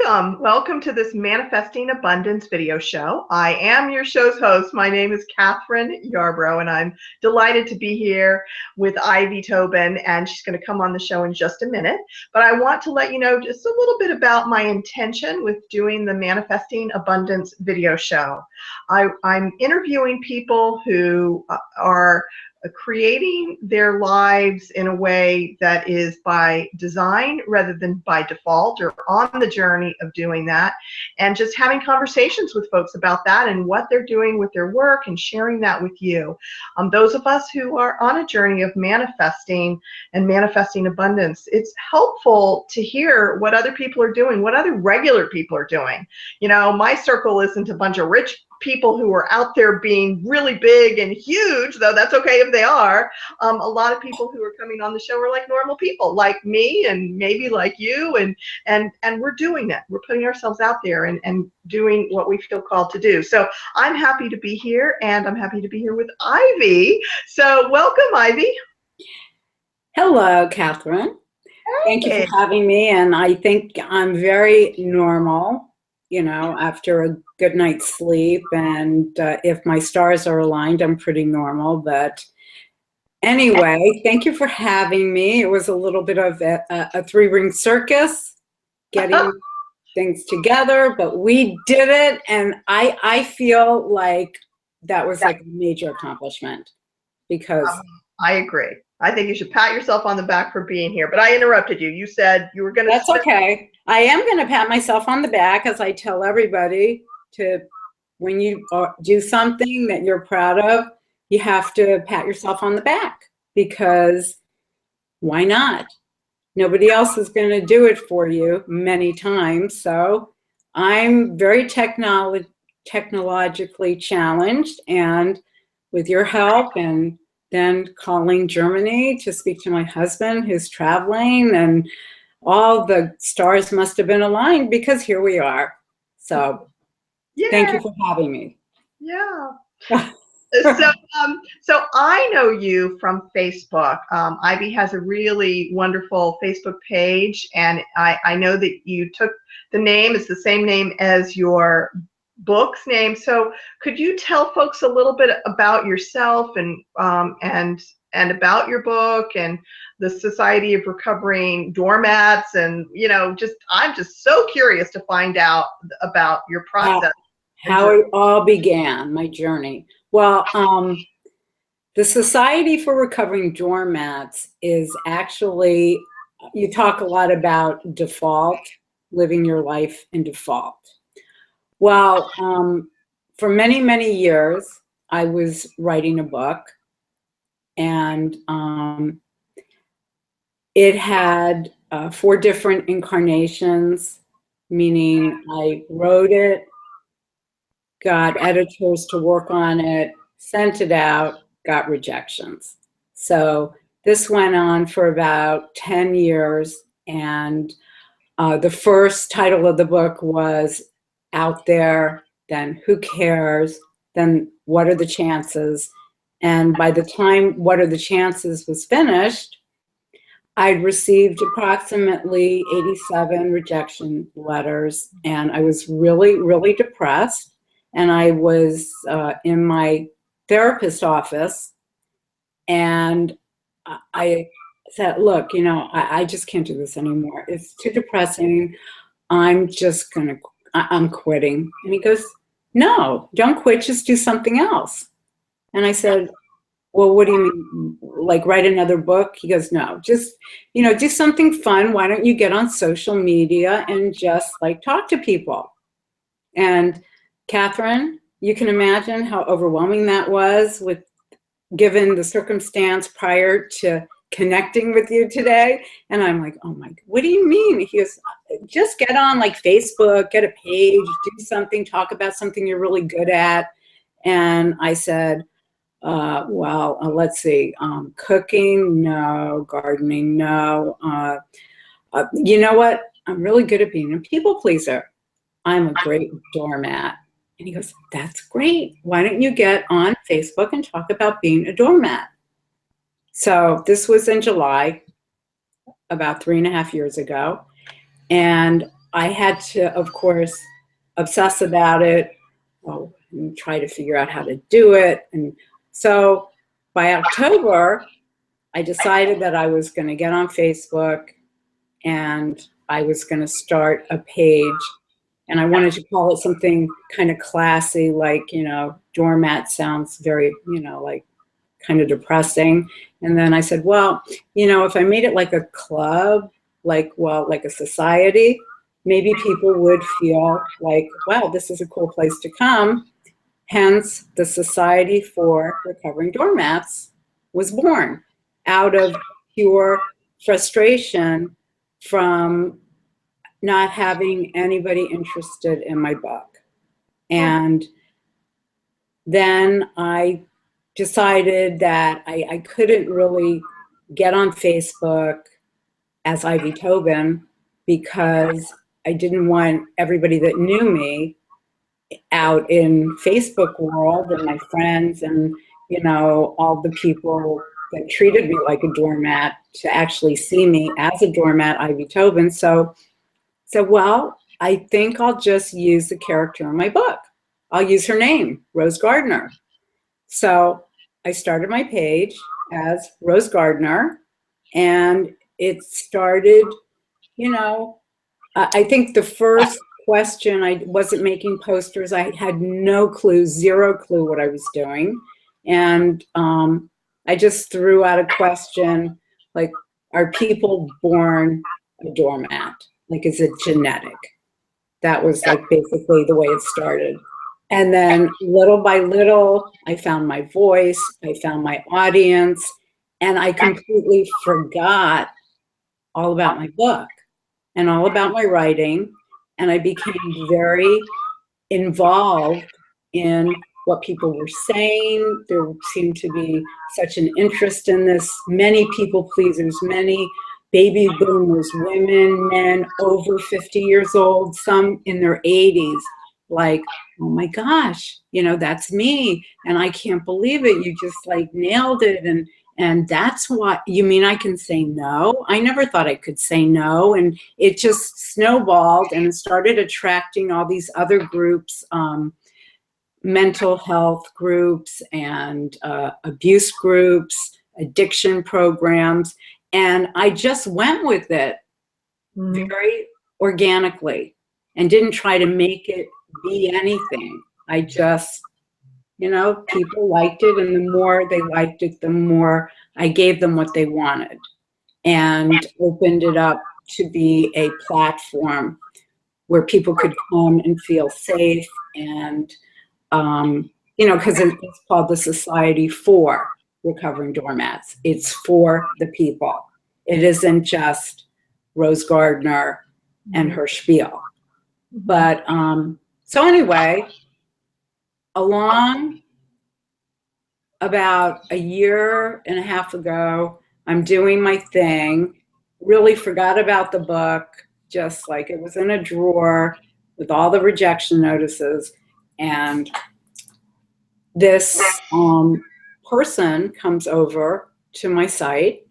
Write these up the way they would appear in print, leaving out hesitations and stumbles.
Welcome to this Manifesting Abundance video show. I am your show's host. My name is Kathryn Yarborough, and I'm delighted to be here with Ivy Tobin, and she's going to come on the show in just a minute. But I want to let you know just a little bit about my intention with doing the Manifesting Abundance video show. I'm interviewing people who are creating their lives in a way that is by design rather than by default, or on the journey of doing that, and just having conversations with folks about that and what they're doing with their work and sharing that with you. Those of us who are on a journey of manifesting and manifesting abundance, it's helpful to hear what other people are doing, what other regular people are doing. You know, my circle isn't a bunch of rich people who are out there being really big and huge, though that's okay if they are. A lot of people who are coming on the show are like normal people, like me and maybe like you, and we're doing that. We're putting ourselves out there and doing what we feel called to do. So I'm happy to be here, and I'm happy to be here with Ivy. So welcome, Ivy. Hello, Kathryn. Thank you for having me, and I think I'm very normal, you know, after a good night's sleep, and if my stars are aligned, I'm pretty normal. But anyway, thank you for having me. It was a little bit of a three-ring circus, getting things together, but we did it, and I feel like that was like a major accomplishment, because I agree. I think you should pat yourself on the back for being here, but I interrupted you. You said you were going to. That's okay. I am going to pat myself on the back, as I tell everybody to, when you do something that you're proud of, you have to pat yourself on the back, because why not? Nobody else is going to do it for you many times. So I'm very technologically challenged, and with your help, and then calling Germany to speak to my husband who's traveling, and all the stars must have been aligned, because here we are. So yeah. Thank you for having me. Yeah. So I know you from Facebook. Ivy has a really wonderful Facebook page, and I know that you took the name, it's the same name as your book's name. So could you tell folks a little bit about yourself and about your book and the Society of Recovering Doormats, and I'm just so curious to find out about your process. How it all began, my journey. Well, the Society for Recovering Doormats is actually, you talk a lot about default, living your life in default. Well, for many, many years, I was writing a book, and it had 4 different incarnations, meaning I wrote it, got editors to work on it, sent it out, got rejections. So this went on for about 10 years, and the first title of the book was Out There, then Who Cares, then What Are the Chances? And by the time What Are the Chances was finished, I'd received approximately 87 rejection letters, and I was really, really depressed. And I was in my therapist's office, and I said, look, I just can't do this anymore. It's too depressing. I'm quitting. And he goes, no, don't quit, just do something else. And I said, well, what do you mean, like write another book? He goes, no, just, do something fun. Why don't you get on social media and just like talk to people? And Kathryn, you can imagine how overwhelming that was, given the circumstance prior to connecting with you today. And I'm like, oh my God, what do you mean? He goes, just get on like Facebook, get a page, do something, talk about something you're really good at. And I said, let's see, cooking, no, gardening, no. You know what? I'm really good at being a people pleaser. I'm a great doormat. And he goes, that's great. Why don't you get on Facebook and talk about being a doormat? So this was in July, about 3.5 years ago. And I had to, of course, obsess about it, and try to figure out how to do it. And so by October, I decided that I was going to get on Facebook and I was going to start a page. And I wanted to call it something kind of classy, like, doormat sounds very, like kind of depressing. And then I said, well, if I made it like a club, like a society, maybe people would feel like, wow, this is a cool place to come. Hence, the Society for Recovering Doormats was born out of pure frustration from not having anybody interested in my book. And then I decided that I couldn't really get on Facebook as Ivy Tobin because I didn't want everybody that knew me out in Facebook world and my friends and, all the people that treated me like a doormat to actually see me as a doormat, Ivy Tobin. So, well, I think I'll just use the character in my book. I'll use her name, Rose Gardner. So I started my page as Rose Gardner, and it started, I think the first question, I wasn't making posters. I had no clue, zero clue what I was doing. And I just threw out a question, like, are people born a doormat? Like, is it genetic? That was like basically the way it started. And then little by little, I found my voice, I found my audience, and I completely forgot all about my book and all about my writing. And I became very involved in what people were saying. There seemed to be such an interest in this. Many people pleasers, many baby boomers, women, men over 50 years old, some in their 80s, like, oh my gosh, that's me. And I can't believe it. You just like nailed it. And that's what you mean. I can say no. I never thought I could say no. And it just snowballed and started attracting all these other groups, mental health groups and abuse groups, addiction programs. And I just went with it very organically and didn't try to make it be anything. I just, people liked it, and the more they liked it, the more I gave them what they wanted and opened it up to be a platform where people could come and feel safe and, because it's called the Society for Recovering Doormats. It's for the people. It isn't just Rose Gardner and her spiel. But so anyway, along about a year and a half ago, I'm doing my thing, really forgot about the book, just like it was in a drawer with all the rejection notices. And this person comes over to my site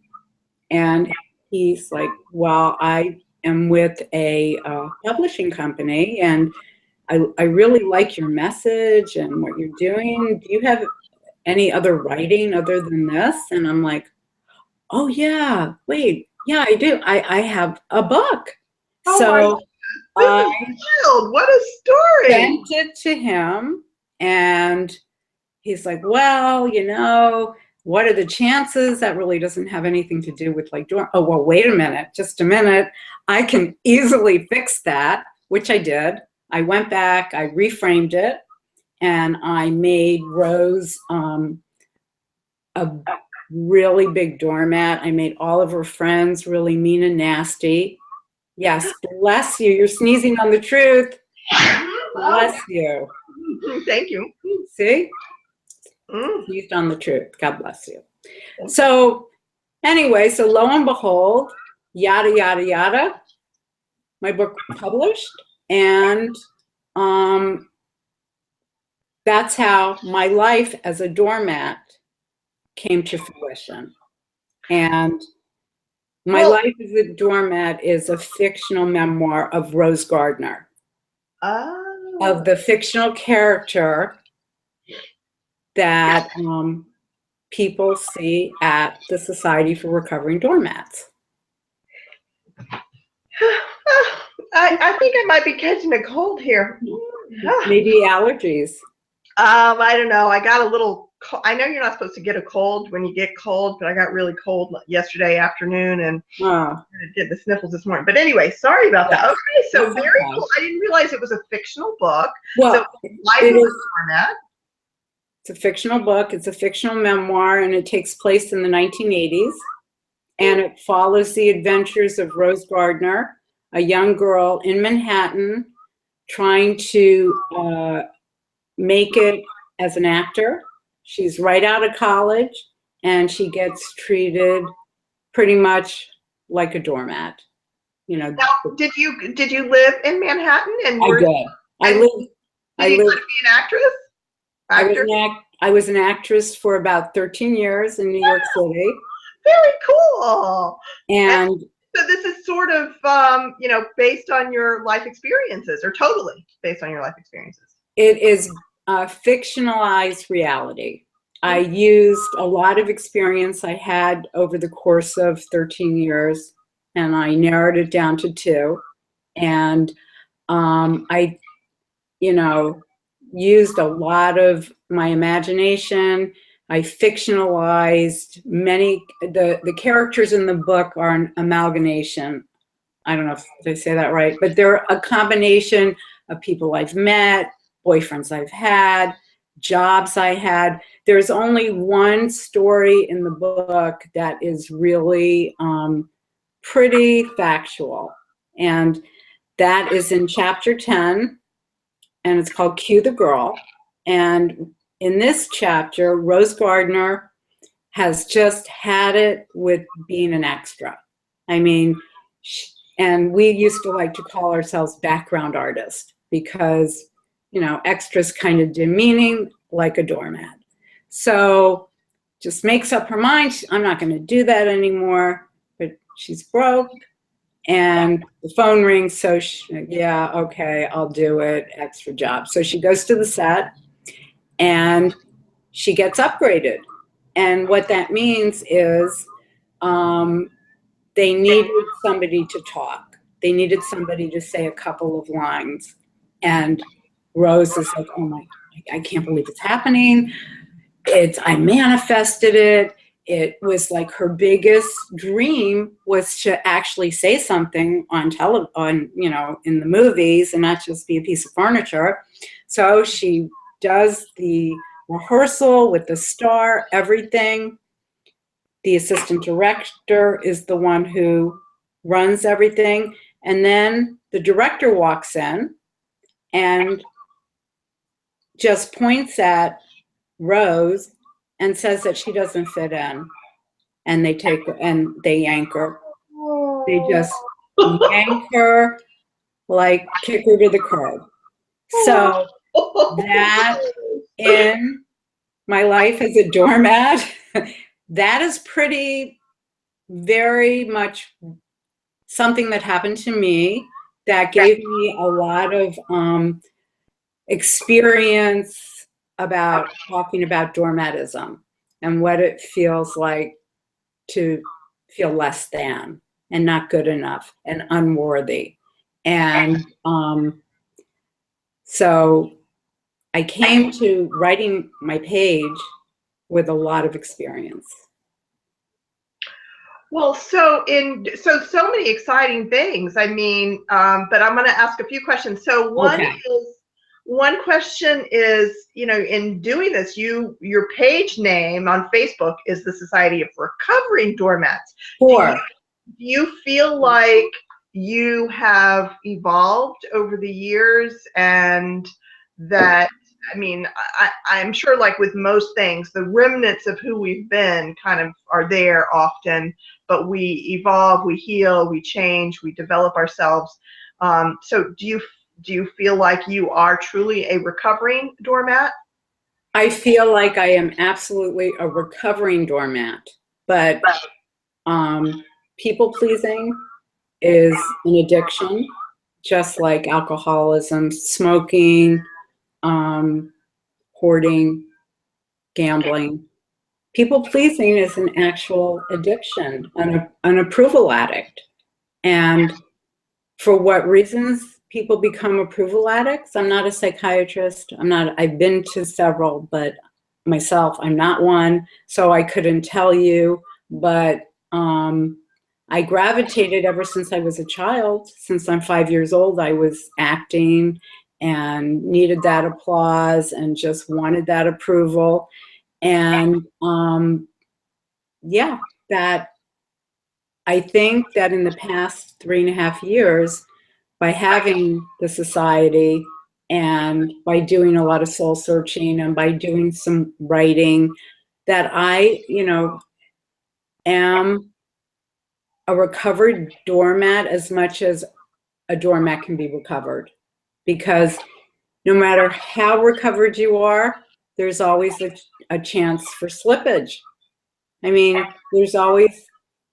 and he's like, well, I am with a publishing company and I really like your message and what you're doing. Do you have any other writing other than this? And I'm like, oh yeah, wait, yeah, I do. I have a book. Oh, so this is wild. What a story. Sent it to him and he's like, well, what are the chances? That really doesn't have anything to do with like, oh, well, wait a minute, just a minute. I can easily fix that, which I did. I went back, I reframed it, and I made Rose a really big doormat. I made all of her friends really mean and nasty. Yes, bless you. You're sneezing on the truth. Bless you. Thank you. See? Sneezed on the truth. God bless you. So anyway, so lo and behold, yada, yada, yada, my book published. And that's how my life as a doormat came to fruition. And My Life as a Doormat is a fictional memoir of Rose Gardner, of the fictional character that people see at the Society for Recovering Doormats. I think I might be catching a cold here. Maybe allergies. I don't know. I got a little, I know you're not supposed to get a cold when you get cold, but I got really cold yesterday afternoon and did the sniffles this morning. But anyway, sorry about that. Okay, so very cool. I didn't realize it was a fictional book. Well, so Life as a Doormat. It's a fictional book. It's a fictional memoir, and it takes place in the 1980s. And it follows the adventures of Rose Gardner, a young girl in Manhattan trying to make it as an actor. She's right out of college, and she gets treated pretty much like a doormat. You know. Now, did you live in Manhattan? And I did. I lived. Did you want to be an actress? I was an actress for about 13 years in New York City. Very cool. And so this is sort of, you know, based on your life experiences, or totally based on your life experiences. It is a fictionalized reality. I used a lot of experience I had over the course of 13 years, and I narrowed it down to 2. And I, you know, used a lot of my imagination. I fictionalized many, the characters in the book are an amalgamation. I don't know if I say that right, but they're a combination of people I've met, boyfriends I've had, jobs I had. There's only one story in the book that is really pretty factual, and that is in chapter 10, and it's called Cue the Girl. And in this chapter, Rose Gardner has just had it with being an extra. I mean, and we used to like to call ourselves background artists because, you know, extras kind of demeaning, like a doormat. So just makes up her mind, I'm not going to do that anymore, but she's broke. And the phone rings, so yeah, okay, I'll do it, extra job. So she goes to the set, and she gets upgraded. And what that means is they needed somebody to talk. They needed somebody to say a couple of lines. And Rose is like, oh my, I can't believe it's happening. I manifested it. It was like her biggest dream was to actually say something on you know, in the movies and not just be a piece of furniture. So she does the rehearsal with the star, everything. The assistant director is the one who runs everything. And then the director walks in and just points at Rose and says that she doesn't fit in. And they yank her. They just yank her, like kick her to the curb. So that in My Life as a Doormat, that is pretty, very much something that happened to me that gave me a lot of experience about talking about doormatism and what it feels like to feel less than and not good enough and unworthy. And so I came to writing my page with a lot of experience. Well, so many exciting things. I mean, but I'm going to ask a few questions. So one question is, you know, in doing this, your page name on Facebook is the Society of Recovering Doormats. Do you feel like you have evolved over the years, and that, I mean, I'm sure, like with most things, the remnants of who we've been kind of are there often, but we evolve, we heal, we change, we develop ourselves. So do you feel like you are truly a recovering doormat? I feel like I am absolutely a recovering doormat, but people pleasing is an addiction, just like alcoholism, smoking, hoarding, gambling. People pleasing is an actual addiction, an approval addict. And for what reasons people become approval addicts, I'm not a psychiatrist. I've been to several, but myself, I'm not one, so I couldn't tell you. But I gravitated ever since I was a child. Since I'm 5 years old, I was acting and needed that applause and just wanted that approval. And yeah, that I think that in the past 3.5 years, by having the society and by doing a lot of soul searching and by doing some writing, that I, am a recovered doormat as much as a doormat can be recovered. Because no matter how recovered you are, there's always a chance for slippage. I mean, there's always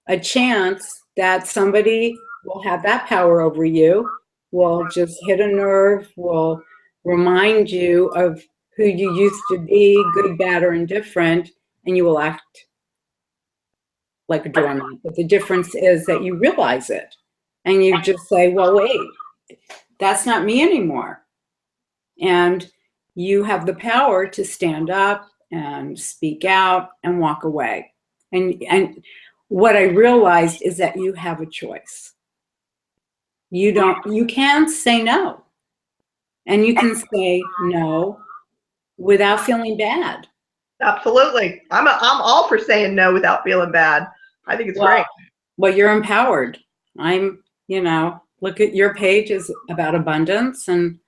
a chance that somebody will have that power over you, will just hit a nerve, will remind you of who you used to be, good, bad, or indifferent, and you will act like a doormat. But the difference is that you realize it and you just say, well, wait, that's not me anymore. And you have the power to stand up and speak out and walk away. And what I realized is that you have a choice. You can say no. And you can say no without feeling bad. Absolutely. I'm all for saying no without feeling bad. I think it's great. Well, you're empowered. Look at your page is about abundance, and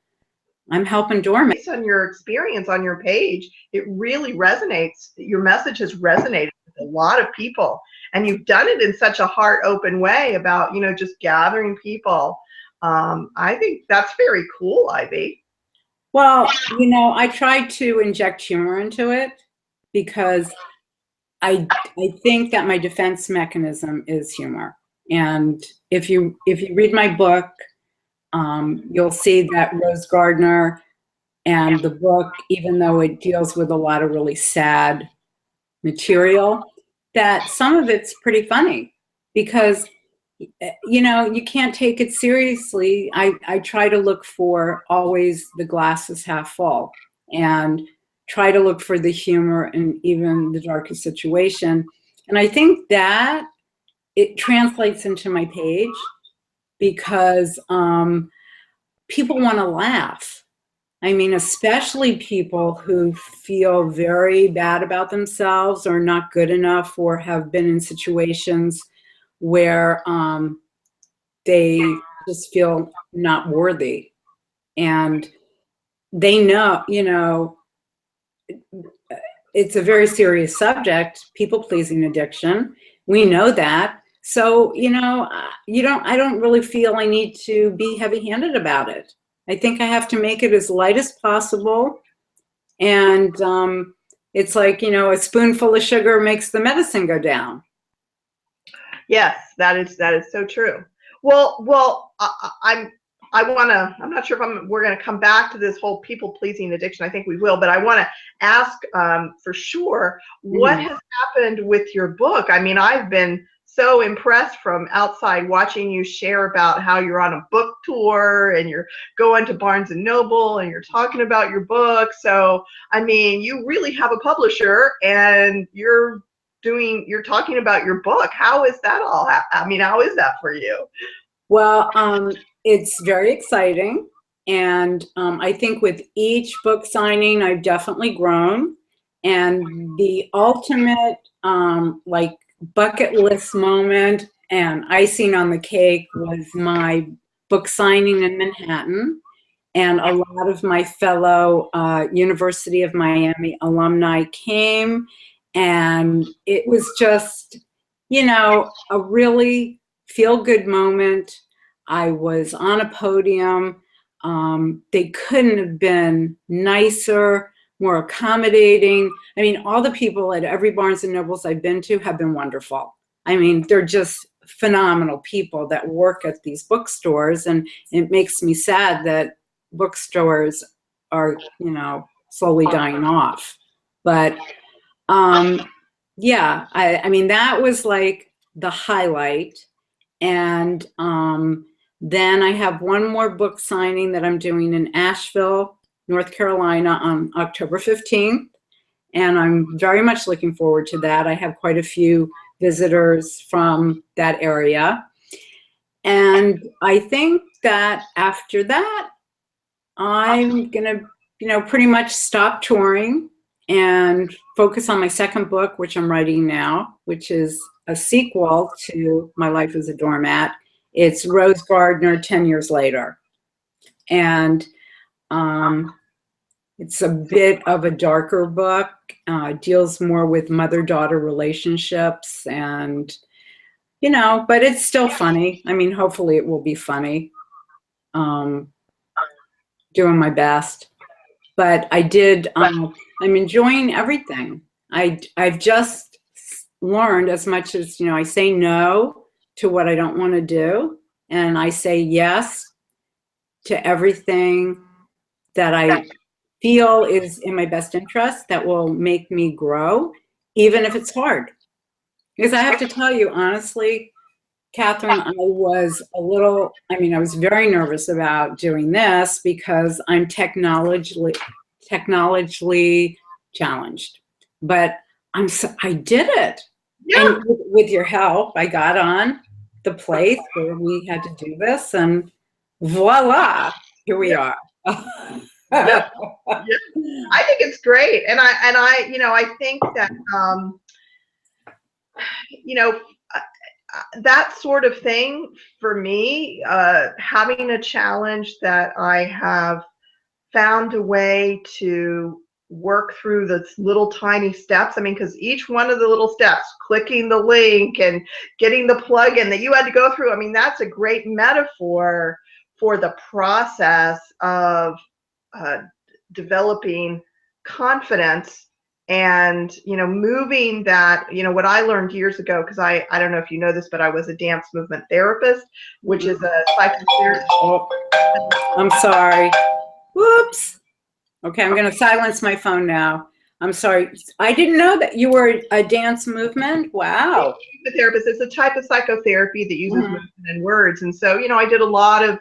I'm helping doormats. Based on your experience on your page, it really resonates. Your message has resonated with a lot of people, and you've done it in such a heart open way about, just gathering people. I think that's very cool, Ivy. Well, I tried to inject humor into it because I think that my defense mechanism is humor. And if you read my book, you'll see that Rose Gardner and the book, even though it deals with a lot of really sad material, that some of it's pretty funny because, you can't take it seriously. I try to look for always the glass is half full and try to look for the humor in even the darkest situation. And I think that it translates into my page because people want to laugh. I mean, especially people who feel very bad about themselves or not good enough or have been in situations where they just feel not worthy. And they know, it's a very serious subject, people-pleasing addiction. We know that. So, I don't really feel I need to be heavy-handed about it. I think I have to make it as light as possible. And it's like, a spoonful of sugar makes the medicine go down. Yes, that is so true. Well, I'm not sure if we're going to come back to this whole people pleasing addiction. I think we will, but I want to ask for sure what has happened with your book. I mean, I've been so impressed from outside watching you share about how you're on a book tour and you're going to Barnes and Noble and you're talking about your book. So, I mean, you really have a publisher and you're talking about your book. How is that all? How is that for you? Well, it's very exciting. And I think with each book signing, I've definitely grown. And the ultimate, bucket list moment and icing on the cake was my book signing in Manhattan. And a lot of my fellow University of Miami alumni came. And it was just, a really feel-good moment. I was on a podium. They couldn't have been nicer, more accommodating. I mean, all the people at every Barnes and Nobles I've been to have been wonderful. I mean, they're just phenomenal people that work at these bookstores, and it makes me sad that bookstores are, you know, slowly dying off. But yeah, I mean, that was like the highlight. And then I have one more book signing that I'm doing in Asheville, North Carolina on October 15th. And I'm very much looking forward to that. I have quite a few visitors from that area. And I think that after that, I'm gonna, you know, pretty much stop touring and focus on my second book, which I'm writing now, which is a sequel to My Life as a Doormat. It's Rose Gardner 10 Years Later. And it's a bit of a darker book, deals more with mother-daughter relationships, and, you know, but it's still funny. I mean, hopefully it will be funny. Doing my best. But I did, I'm enjoying everything. I've just learned, as much as, you know, I say no to what I don't want to do, and I say yes to everything that I feel is in my best interest, that will make me grow, even if it's hard. Because I have to tell you, honestly, Kathryn, I was I was very nervous about doing this because I'm technologically challenged, but I did it. Yeah. And with your help, I got on the place where we had to do this, and voila, here we are. Yeah. I think it's great. And I, you know, I think that, you know, that sort of thing for me, having a challenge that I have found a way to work through the little tiny steps. I mean, because each one of the little steps, clicking the link and getting the plugin that you had to go through, I mean, that's a great metaphor for the process of developing confidence and, you know, moving that, you know, what I learned years ago, because I don't know if you know this, but I was a dance movement therapist, which is a psychotherapist. Oh, I'm sorry. Whoops. Okay, I'm going to silence my phone now. I'm sorry. I didn't know that you were a dance movement. Wow. The therapist is a type of psychotherapy that uses movement and words. And so, you know, I did a lot of,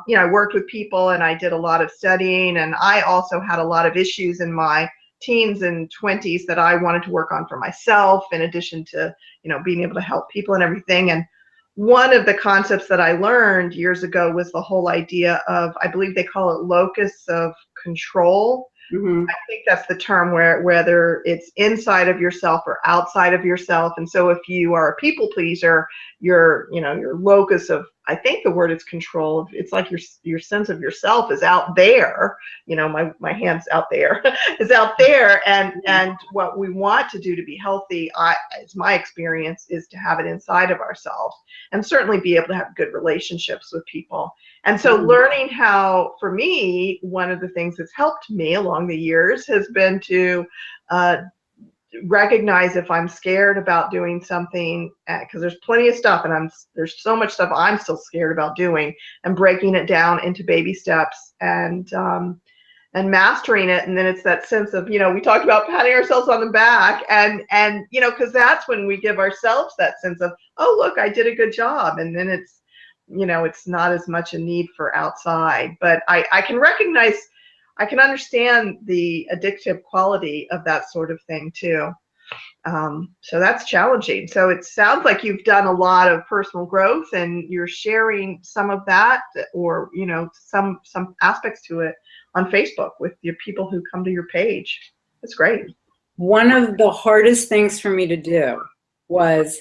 you know, I worked with people and I did a lot of studying. And I also had a lot of issues in my teens and 20s that I wanted to work on for myself, in addition to, you know, being able to help people and everything. And one of the concepts that I learned years ago was the whole idea of, I believe they call it locus of control. I think that's the term, where whether it's inside of yourself or outside of yourself. And so if you are a people pleaser, your, you know, your locus of, I think the word is control. It's like your sense of yourself is out there. You know, my hand's out there, is out there. And what we want to do to be healthy, as my experience, is to have it inside of ourselves, and certainly be able to have good relationships with people. And so learning how, for me, one of the things that's helped me along the years has been to recognize if I'm scared about doing something, because there's plenty of stuff, and there's so much stuff I'm still scared about doing, and breaking it down into baby steps and mastering it. And then it's that sense of, you know, we talked about patting ourselves on the back, and you know, because that's when we give ourselves that sense of, oh, look, I did a good job. And then it's, you know, it's not as much a need for outside. But I can recognize, I can understand the addictive quality of that sort of thing too. So that's challenging. So it sounds like you've done a lot of personal growth, and you're sharing some of that, or, you know, some aspects to it on Facebook with your people who come to your page. That's great. One of the hardest things for me to do was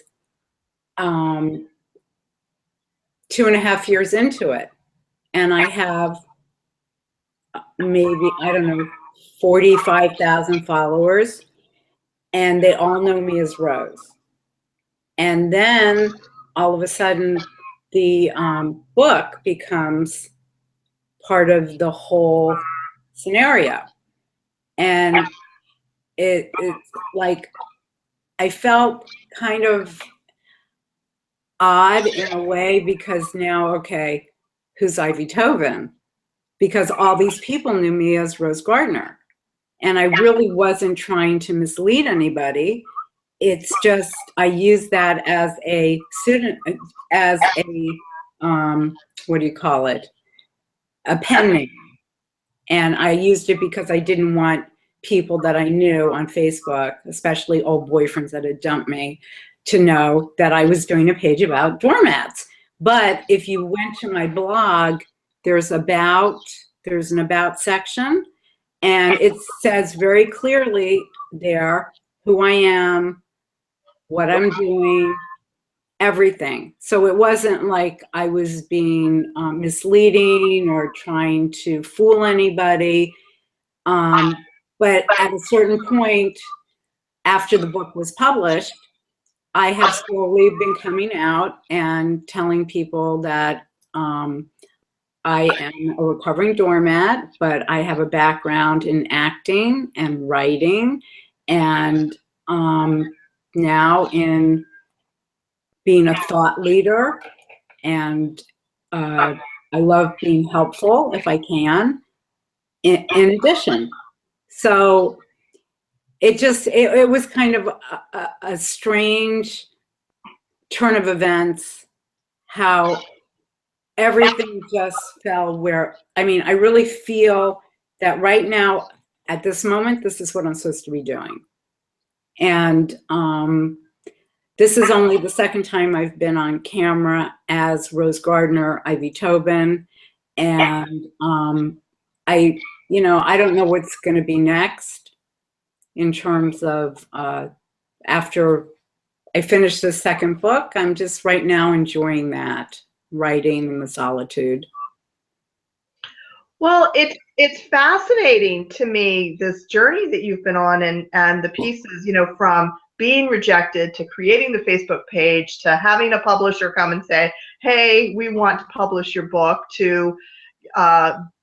2.5 years into it, and I have maybe, I don't know, 45,000 followers, and they all know me as Rose. And then all of a sudden, the book becomes part of the whole scenario. And it's like, I felt kind of odd in a way because now, okay, who's Ivy Tobin? Because all these people knew me as Rose Gardner. And I really wasn't trying to mislead anybody. It's just, I use that as a student, as a, what do you call it? A pen name. And I used it because I didn't want people that I knew on Facebook, especially old boyfriends that had dumped me, to know that I was doing a page about doormats. But if you went to my blog, there's an about section, and it says very clearly there who I am, what I'm doing, everything. So it wasn't like I was being misleading or trying to fool anybody. But at a certain point, after the book was published, I have slowly been coming out and telling people that I am a recovering doormat, but I have a background in acting and writing, and now in being a thought leader, and I love being helpful if I can, in addition. So it was kind of a strange turn of events, how everything just fell where, I mean, I really feel that right now, at this moment, this is what I'm supposed to be doing. And this is only the second time I've been on camera as Rose Gardner, Ivy Tobin. And I don't know what's going to be next in terms of after I finish the second book. I'm just right now enjoying that, writing in the solitude. Well, it's fascinating to me, this journey that you've been on, and the pieces, from being rejected to creating the Facebook page to having a publisher come and say, hey, we want to publish your book, to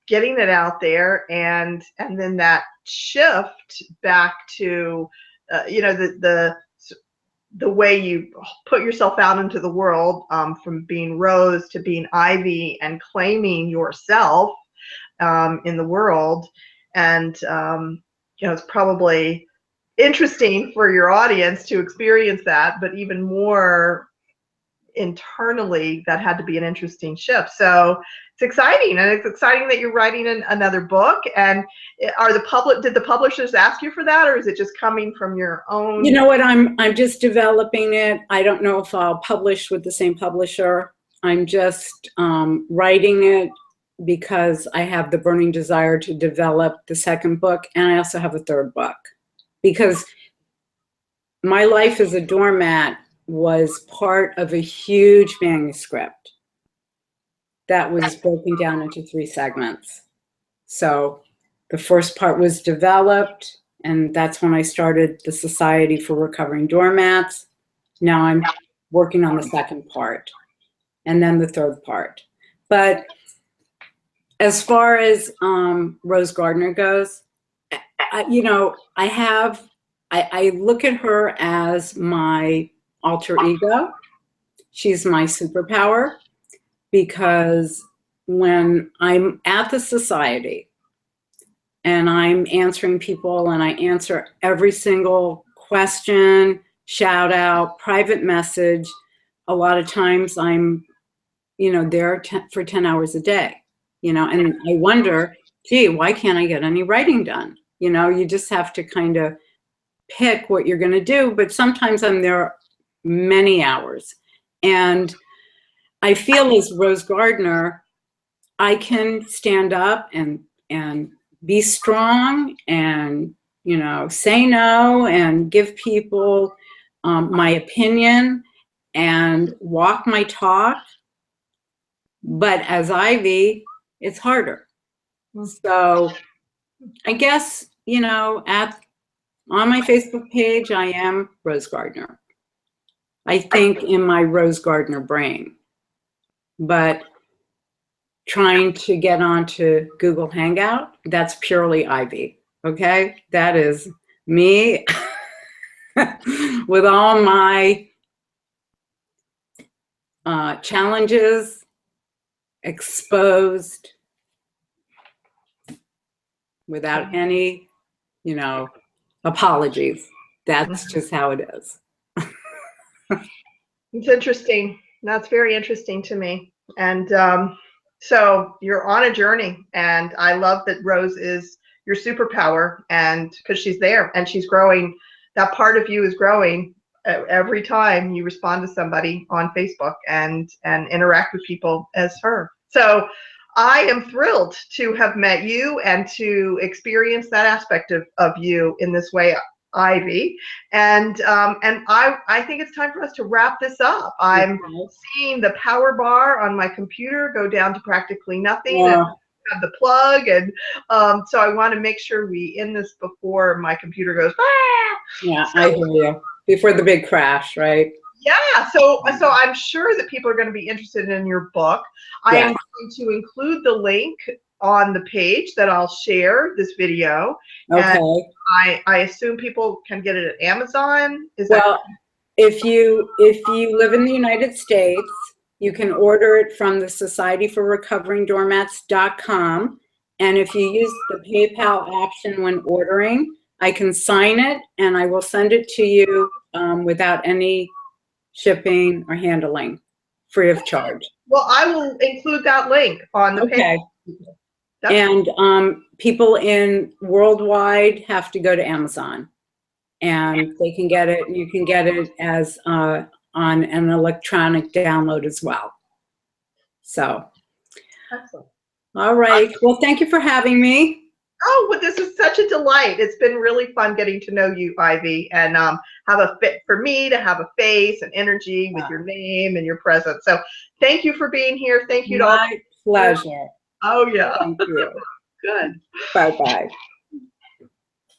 getting it out there, and then that shift back to the way you put yourself out into the world, from being Rose to being Ivy, and claiming yourself in the world. And it's probably interesting for your audience to experience that, but even more internally, that had to be an interesting shift. So it's exciting, and it's exciting that you're writing another book. And did the publishers ask you for that, or is it just coming from your own? You know what, I'm just developing it. I don't know if I'll publish with the same publisher. I'm just writing it because I have the burning desire to develop the second book, and I also have a third book, because my life as a doormat was part of a huge manuscript that was broken down into 3 segments. So the first part was developed, and that's when I started the Society for Recovering Doormats. Now I'm working on the second part, and then the third part. But as far as Rose Gardner goes, I look at her as my alter ego. She's my superpower, because when I'm at the society and I'm answering people, and I answer every single question, shout out, private message, a lot of times I'm, there for 10 hours a day, and I wonder, gee, why can't I get any writing done? You just have to kind of pick what you're going to do. But sometimes I'm there many hours. And I feel as Rose Gardner, I can stand up and be strong and, say no and give people my opinion and walk my talk. But as Ivy, it's harder. So I guess, on my Facebook page, I am Rose Gardner. I think in my Rose Gardner brain. But trying to get onto Google Hangout, that's purely Ivy, okay? That is me with all my challenges, exposed, without any, apologies. That's just how it is. It's interesting. That's very interesting to me. And so you're on a journey, and I love that Rose is your superpower, and because she's there and she's growing, that part of you is growing every time you respond to somebody on Facebook and interact with people as her. So I am thrilled to have met you and to experience that aspect of you in this way, Ivy. And I think it's time for us to wrap this up. I'm seeing the power bar on my computer go down to practically nothing. Yeah. And have the plug, and so I want to make sure we end this before my computer goes, ah! Yeah, I hear you. Before the big crash, right? Yeah, so I'm sure that people are going to be interested in your book. I am going to include the link on the page that I'll share this video. Okay. And I assume people can get it at Amazon. Well, if you live in the United States, you can order it from the societyforrecoveringdoormats.com. And if you use the PayPal option when ordering, I can sign it and I will send it to you without any shipping or handling, free of charge. Well, I will include that link on the page. And people in worldwide have to go to Amazon, and they can get it. You can get it as on an electronic download as well. So, excellent. All right. Well, thank you for having me. Oh, well, this is such a delight. It's been really fun getting to know you, Ivy, and have a fit for me to have a face and energy with your name and your presence. So thank you for being here. Thank you to all. My pleasure. Oh, yeah. Thank you. Good. Bye-bye.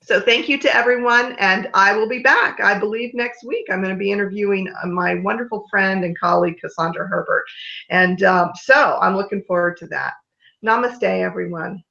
So thank you to everyone, and I will be back, I believe, next week. I'm going to be interviewing my wonderful friend and colleague, Cassandra Herbert. And so I'm looking forward to that. Namaste, everyone.